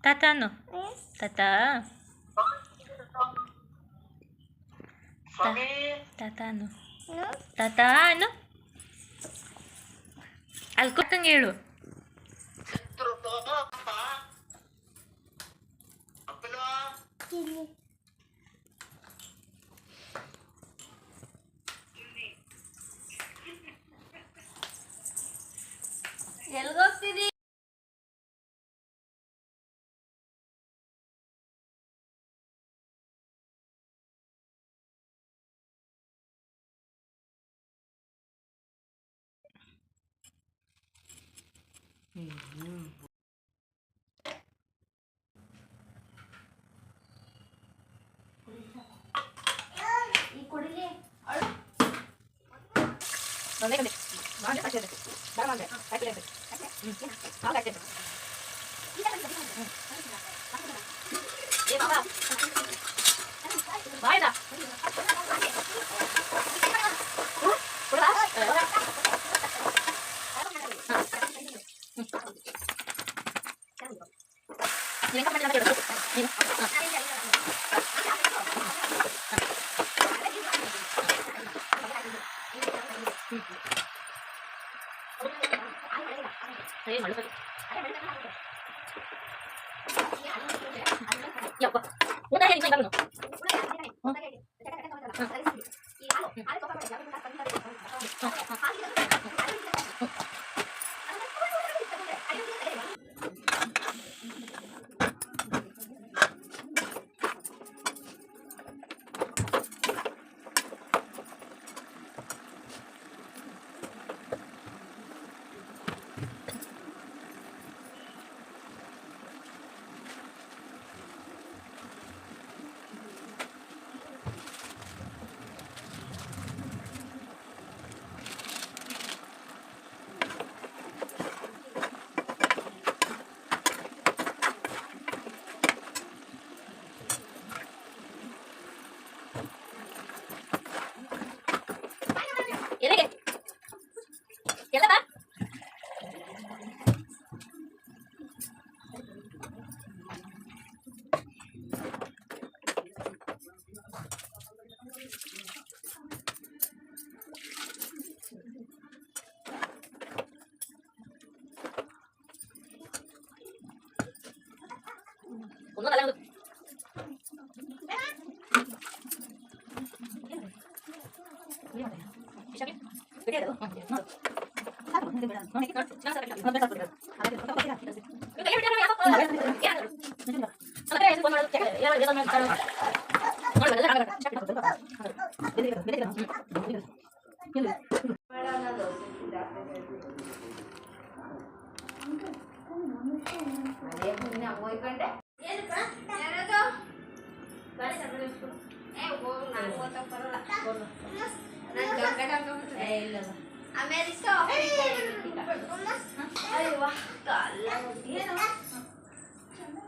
ತಾತಾನು ತಾತ ತಾತಾನು ತಾತಾನು ಅಲ್ಲಿ ಕೂತಂಗೆ ಹೇಳು. ಎಲ್ಗೋಗ್ತಿದಿ?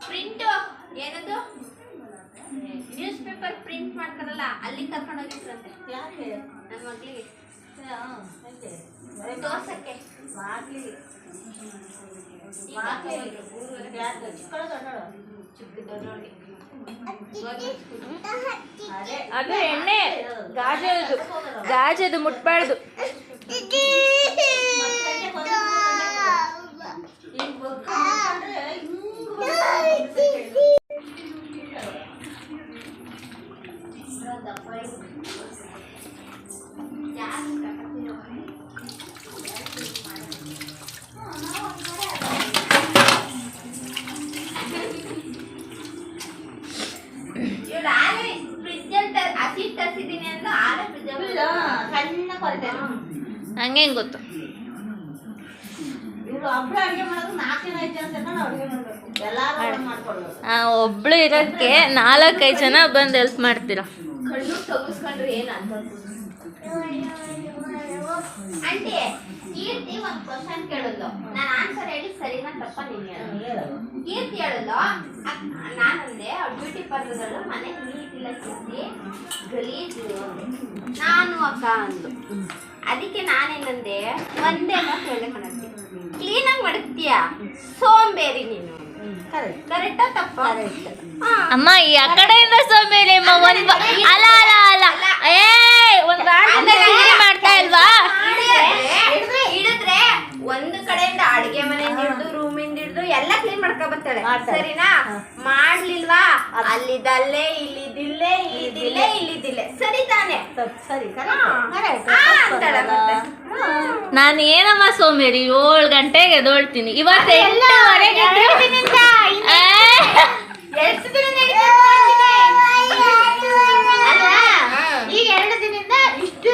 ಪ್ರಿಂಟ್ ಏನದು ನ್ಯೂಸ್ ಪೇಪರ್ ಪ್ರಿಂಟ್ ಮಾಡ್ತಾರಲ್ಲ ಅಲ್ಲಿ ಕರ್ಕೊಂಡು ಹೋಗಿದ್ರಂತೆ. ಯಾಕೆ? ನನ್ನ ಮಗಳಿಗೆ ತೋರ್ಸಕ್ಕೆ. ಅದು ಎಣ್ಣೆ ಗಾಜದು ಮುಟ್ಬಾರ್ದು. ಹಂಗೆ ಗೊತ್ತು. ಒಬ್ಳು ಇರೋಕ್ಕೆ 4-5 ಜನ ಬಂದು ಹೆಲ್ಪ್ ಮಾಡ್ತೀರಾ. ಕೀರ್ತಿ ಒಂದು ಕ್ವಶನ್ ಕೇಳಿದ್ಲು, ನಾನು ಆನ್ಸರ್ ಹೇಳಿ ಸರಿನಾ ತಪ್ಪ ನೀನು ಕೀರ್ತಿ ಹೇಳಿದ್ಲು. ನಾನಂದೆ ಬ್ಯೂಟಿ ಪಾರ್ಲರ್ಗಳು ಮನೆ ನೀಟಿಲ್ಲ ಕೀರ್ತಿ ಗಲೀಜು. ನಾನು ಅಕ್ಕ ಅಂದ್ಲು. ಅದಕ್ಕೆ ನಾನೇನಂದೆ ಒಂದೇ ಮಾತು ಹೇಳಿ ಕಣಕ್ಕೆ ಕ್ಲೀನಾಗಿ ಮಡಗ್ತೀಯ, ಸೋಂಬೇರಿ ನೀನು. ಕರೆಕ್ಟಾ ತಪ್ಪ? ಅಮ್ಮ ಈ ಆ ಕಡೆಯಿಂದ ಸೋಂಬೇರಿ ಅಮ್ಮ. ಅಲ್ಲ ಅಲ್ಲ ಅಲ್ಲ ಏ ಒಂದ್ ಮಾಡ್ತಾ ಇಲ್ವಾ? ಹಿಡಿದ್ರೆ ಒಂದು ಕಡೆಯಿಂದ ಅಡಿಗೆ ಮನೆಯಿಂದ ಹಿಡಿದು ರೂಮಿಂದ ಹಿಡಿದು ಎಲ್ಲ ಕ್ಲೀನ್ ಮಾಡ್ಕೊ ಬರ್ತಾಳೆ, ಸರಿನಾ? ಮಾಡ್ಲಿಲ್ವಾ, ಅಲ್ಲಿದ್ದಲ್ಲೇ ಇಲ್ಲಿದ್ದಿಲ್ಲೇ ಇಲ್ಲಿದ್ದಿಲ್ಲೇ ಇಲ್ಲಿದ್ದಿಲ್ಲೇ, ಸರಿ ತಾನೆ? ಸರಿ ನಾನು ಏನಮ್ಮ ಸೋಂಬೇರಿ, 7 ಗಂಟೆಗೆ ಎದ್ದೊಳ್ತೀನಿ. ಇವತ್ತು 8:15 ಈಗ 2 ದಿನದಿಂದ ಇಷ್ಟು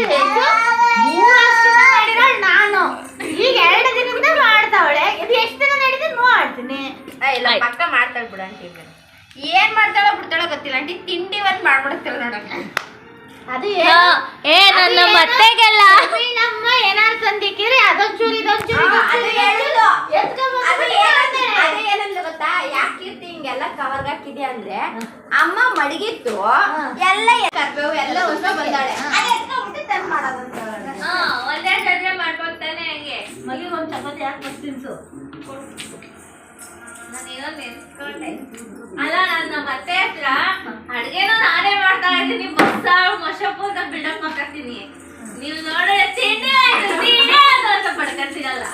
ನಾನು ಈಗ 2 ದಿನದಿಂದ ಮಾಡ್ತಾವಳೆ. ಇದು ಎಷ್ಟು ದಿನ ನಡೀತದೆ ಮಾಡ್ತೀನಿ. ಇಲ್ಲ ಪಕ್ಕ ಮಾಡ್ತಾಳೆ ಬಿಡ ಅಂಟಿ. ಏನ್ ಮಾಡ್ತಾಳೋ ಬಿಡ್ತಾಳೋ ಗೊತ್ತಿಲ್ಲ ಅಂಟಿ. ತಿಂಡಿ ಒಂದ್ ಮಾಡ್ಬಿಡ್ತಾಳೆ ನೋಡಕ್ಕೆ. ಅದು ಏ ನನ್ನ ಮತ್ತೆಗೆಲ್ಲ ನಮ್ಮ ಏನಾರು ತಂದಿಕ್ಕಿದ್ರೆ ಅದೊಂಚೂರು ಇದೊಂಚೂರು ಏನಂದ್ರೆ ಗೊತ್ತಾ, ಯಾಕೆ ಹಿಂಗೆಲ್ಲ ಕವರ್ಗೆ ಹಾಕಿದೆ ಅಂದ್ರೆ ಅಮ್ಮ ಮಡಗಿತ್ತು ಎಲ್ಲ ಕರ್ಬೇವು ಎಲ್ಲ ಹೊಸ ಬಂದಾಳೆ ತಂದು ಮಾಡೋದಂತ ಒಂದೇ ಸಜ್ಜೆ ಮಾಡ್ಬೋತಾನೆ. ಹಂಗೆ ಮಗಿಗೆ ಒಂದು ಚಪಾತಿ ಹಾಕಿ ತಿನ್ಸು. ನಾನೇನೋ ನೆನ್ಸ್ಕೊಂಡೆ. ಅಲ್ಲ ನನ್ನ ಮತ್ತೆ ಹತ್ರ ಅಡ್ಗೆನೂ ನಾನೇ ಮಾಡ್ತಾ ಇದ್ದೀನಿ, ಬಸ್ಸಾರು ಮೊಸಪ್ಪು ಅಂತ ಬಿಲ್ಡಪ್ ಮಾಡ್ತೀನಿ. ನೀವು ನೋಡಿದ್ರೆ ತಿಂಡಿ ಆಯ್ತು ತಿಂಡಿ ಆಯ್ತು ಅಂತ ಪಡ್ಕೊತೀರಲ್ಲ.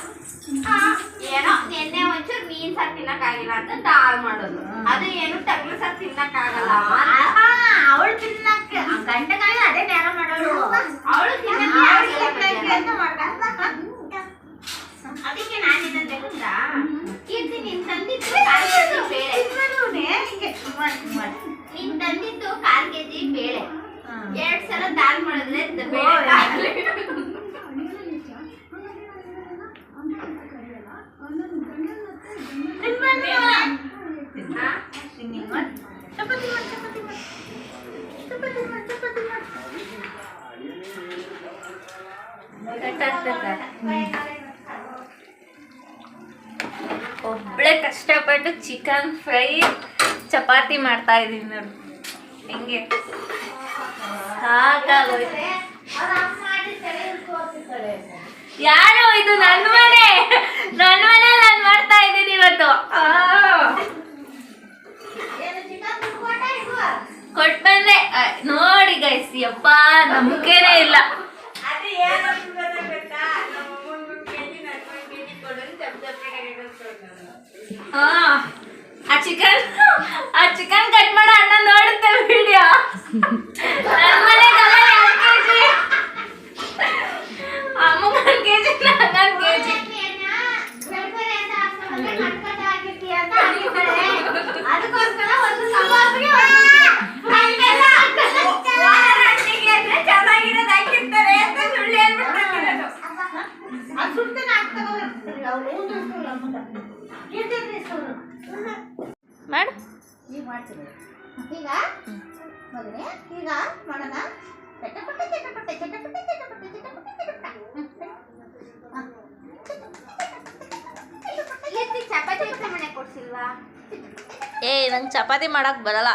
ಏನೋ ನಿನ್ನೆ ಒಂಚೂರು ಮೀನ್ ಸಾರು ತಿನ್ನಕ್ಕಾಗಿಲ್ಲ ಅಂತ ದಾಲ್ ಮಾಡೋದು. ಅದು ಏನು ಟಗ್ಲು ಸಾರು ತಿನ್ನಕ್ಕಾಗಲ್ಲ. ಅವಳು ತಿನ್ನಕ್ಕೆ ಗಂಟೆಗಾಲ ಅದೇ ನೇರ ಮಾಡೋಳು. ಅವಳು ಅದಕ್ಕೆ ನಾನೇನಂದೆ ಗೊತ್ತಾ, ಕೀರ್ತಿ ನೀನ್ ತಂದಿದ್ದು 4 kg ಬೇಳೆ, ನೀನ್ ತಂದಿದ್ದು 4 kg ಬೇಳೆ, 2 ಸಲ ದಾಲ್ ಮಾಡಿದ್ರೆ ಒಬ್ಳೆ ಕಷ್ಟಪಟ್ಟು ಚಿಕನ್ ಫ್ರೈ ಚಪಾತಿ ಮಾಡ್ತಾ ಇದೀನಿ ನೋಡಿ. ಹೆಂಗೆ ಸಾಕಾಗೋಯ್ತು. ಯಾರು ಇದು? ನನ್ನ ಮನೆ ನಾನು ಮಾಡ್ತಾ ಇದ್ದೀನಿ ಇವತ್ತು. ಕೊಟ್ ಬಂದೆ ನೋಡಿ ಗೈಸ್. ಯಪ್ಪ ನಂಬಿಕೆನೇ ಇಲ್ಲ. ಆ ಚಿಕನ್ ಕಟ್ ಮಾಡೋ ಅಣ್ಣ ನೋಡುತ್ತೆ ವಿಡಿಯೋ. ನನ್ನ ಮನೆಗೆಲ್ಲ 2 kg, ಅಮ್ಮ 1 kg, ನಾನು 1 kg. ಮಾಡು ಈಗ ಮಾಡ್ತೀನಿ. ಈಗ ಮಗನೇ ಈಗ ಮಾಡೋಣ. ಚಟಪಟೆ ಚಟಪಟೆ ಚಟಪಟೆ ಚಟಪಟೆ ಚಟಪಟೆ ಚಟಪಟೆ. ಚಪಾತಿ ಮನೆ ಕೊಡ್ಸಿಲ್ವಾ? ಏ ನಂಗೆ ಚಪಾತಿ ಮಾಡಕ್ ಬರಲ್ಲ.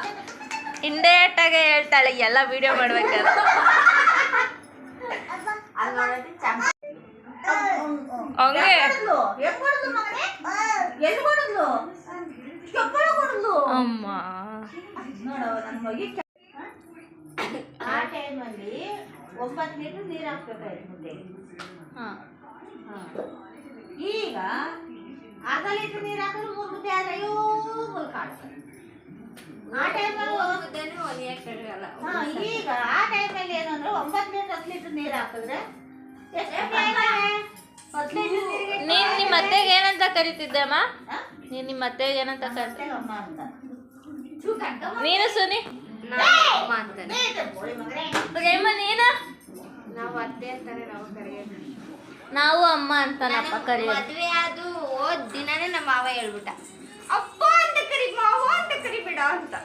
ಇಂಡೈರೆಕ್ಟಾಗೆ ಹೇಳ್ತಾಳೆ ಎಲ್ಲ ವಿಡಿಯೋ ಮಾಡ್ಬೇಕಾದ್ರೆ. ಹಂಗೆ ಅಮ್ಮ ಆ ಟೈಮಲ್ಲಿ 9 ಲೀಟರ್ ನೀರು ಹಾಕ್ಬೇಕಾಯ್ತು ಮುದ್ದೆಗೆ. ಈಗ ಅರ್ಧ ಲೀಟರ್ ನೀರು ಹಾಕಿದ್ರೆ 3 ಮುದ್ದೆ ಆದ್ರೆ ಅಯ್ಯೋ ಕಾಡ್ತಾರೆ. ಆ ಟೈಮಲ್ಲಿ ಈಗ ಆ ಟೈಮಲ್ಲಿ ಏನು ಅಂದ್ರೆ 9 ಲೀಟರ್ 10 ಲೀಟರ್ ನೀರು ಹಾಕಿದ್ರೆ ನೀನ್ ನಿಮ್ಮ ಅತ್ತೆಗೆ ಏನಂತ ಕರಿತಿದ್ದಮ್ಮ? ನೀನ್ ನಿಮ್ಮ ಅತ್ತೆಗೆ ಏನಂತ ಕರಿತಿದ್ದೆ? ಅಮ್ಮ ಅಂತ. ನೀನು ಸುನಿ ಅಮ್ಮ ಅಂತಾನೆ. ಪ್ರೇಮ ನೀನು? ನಾವು ಅತ್ತೆ ಅಂತಾನೆ ನಾವು ಕರೆಯೋದು. ನಾವು ಅಮ್ಮ ಅಂತಾನಪ್ಪ ಕರೆಯೋದು. ಮದ್ವೆ ಅದು ಹೋದ್ ದಿನಾನೇ ನಮ್ಮ ಮಾವ ಹೇಳ್ಬಿಟ್ಟ, ಅಪ್ಪ ಅಂತ ಕರಿ, ಮಾವ ಅಂತ ಕರಿಬೇಡ ಅಂತ.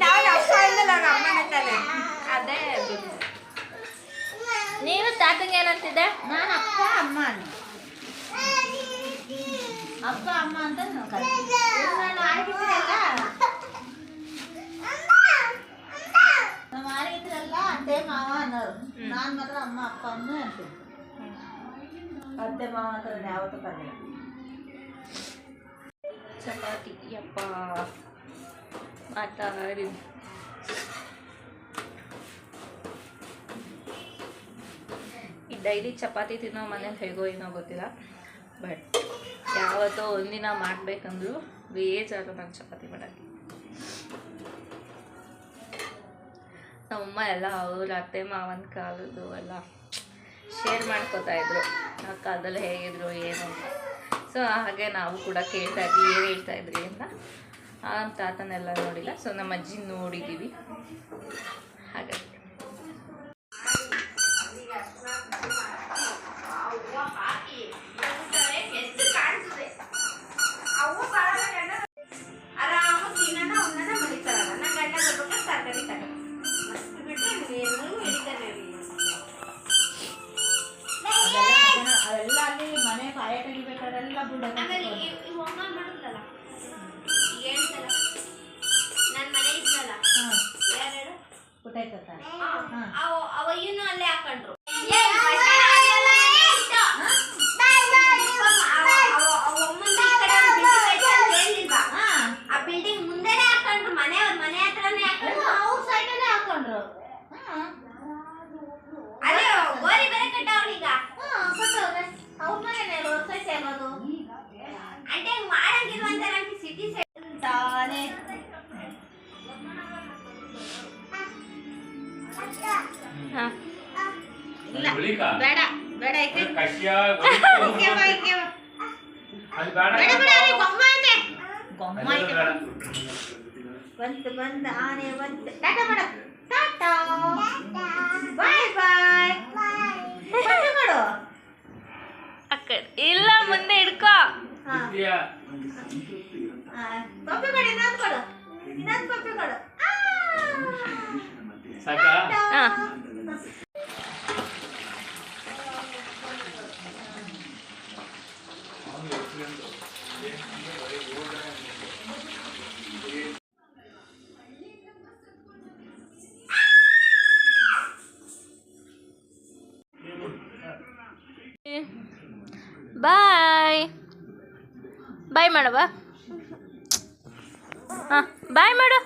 ನಾವು ಅಪ್ಪ ಇಲ್ಲ ಅಮ್ಮ ಅಂತಾನೆ. ಅದೇ ನೀನು ತಾತಂಗೆ ಏನಂತಿದ್ದೆ? ನಾನು ಅಪ್ಪ ಅಮ್ಮ ಅಂತ. ಅಪ್ಪ ಅಮ್ಮ ಅಂತ ನಾವು ಆಗಿದ್ರಲ್ಲ, ನಮ್ಮ ಆಗಿದ್ರಲ್ಲ ಅತ್ತೆ ಮಾವ ಅನ್ನೋರು. ನಾನು ಮಾತ್ರ ಅಮ್ಮ ಅಪ್ಪ ಅನ್ನೋ ಅಂತೀನಿ. ಅತ್ತೆ ಮಾವ ಅಂತ ಯಾವತ್ತೂ ಕರೆಯಲ್ಲ. ಚಪಾತಿ ಯಪ್ಪ ಮಾತಾಡಿ ಈ ಡೈಲಿ ಚಪಾತಿ ತಿನ್ನೋ ಮನೇಲಿ ಹೇಗೋ ಏನೋ ಗೊತ್ತಿಲ್ಲ, ಬಟ್ ಯಾವತ್ತೋ ಒಂದಿನ ಮಾಡಬೇಕಂದ್ರೂ ಬೇಜಾರು ನಂಗೆ ಚಪಾತಿ ಮಾಡೋಕ್ಕೆ. ನಮ್ಮಮ್ಮ ಎಲ್ಲ ಅವ್ರ ಅತ್ತೆ ಮಾವನ ಕಾಲದ್ದು ಎಲ್ಲ ಶೇರ್ ಮಾಡ್ಕೋತಾ ಇದ್ರು, ಆ ಕಾಲದಲ್ಲಿ ಹೇಗಿದ್ರು ಏನು ಅಂತ. ಸೊ ಹಾಗೆ ನಾವು ಕೂಡ ಕೇಳ್ತಾ ಇದ್ವಿ ಏನು ಹೇಳ್ತಾ ಇದ್ರಿ ಅಂತ. ಆ ತಾತನೆಲ್ಲ ನೋಡಿಲ್ಲ, ಸೊ ನಮ್ಮ ಅಜ್ಜಿ ನೋಡಿದ್ದೀವಿ. ಹಾಗಾಗಿ ಅವೆಲ್ಲ ಅಲ್ಲಿ ಮನೆ ಕಾಯ ತೆಗಿಬೇಕಾದ್ರೆಲ್ಲ ಆಮೇಲೆ ಈ ಒಮ್ಮ ಮಾಡಿದ್ಲಲ್ಲ ಹೇಳ್ತಲ್ಲ, ನನ್ನ ಮನೆ ಇದ್ನಲ್ಲ ಯಾರು ಪುಟಾಯ್ತ ಅವಯ್ಯನು ಅಲ್ಲೇ ಹಾಕೊಂಡ್ರು. ಆ ಬಿಲ್ಡಿಂಗ್ ಮುಂದೆನೆ ಹಾಕೊಂಡ್ರು, ಮನೆಯವ್ರ ಮನೆ ಹತ್ರನೇ ಹಾಕೊಂಡ್ರು, ಅವ್ರ ಸೈಡಲ್ಲೇ ಹಾಕೊಂಡ್ರು. ಅದೇ ಗೋರಿ ಬೇರೆ ಕಟ್ಟವಳೀಗ. ಕೊಟ್ಟವ್ರೆ ಅವ್ರ ಮನೆನೇ ರೋಡ್ ಸೈಡ್ ಇರೋದು. అంటే ಮಾಡಂಗಿಲ್ವಂತ ನನಗೆ ಸಿಟಿ ಸೈಡ್ ತಾನೇ ಇಲ್ಲ ಬೇಡ ಬೇಡ ಐತೆ ಗೊಮ್ಮ ಐತೆ ಬಂತು ಆನೆ ಬಂತು. ಟಾಟಾ ಮಾಡ, ಟಾಟಾ ಬಾಯ್ ಬಾಯ್ ಮಾಡು. ಅಕ್ಕಡೆ ಇಲ್ಲ ಮುಂದೆ ಹಿಡ್ಕೋ. ಪಪ್ಪಿ ಕೊಡು, ಇನ್ನೊಂದು ಕೊಡು, ಇನ್ನೊಂದು ಪಪ್ಪಿ ಕೊಡು. ಬಾಯ್ ಬಾಯ್ ಮಾಡು, ಬಾ. ಹಾಂ ಬಾಯ್ ಮಾಡು.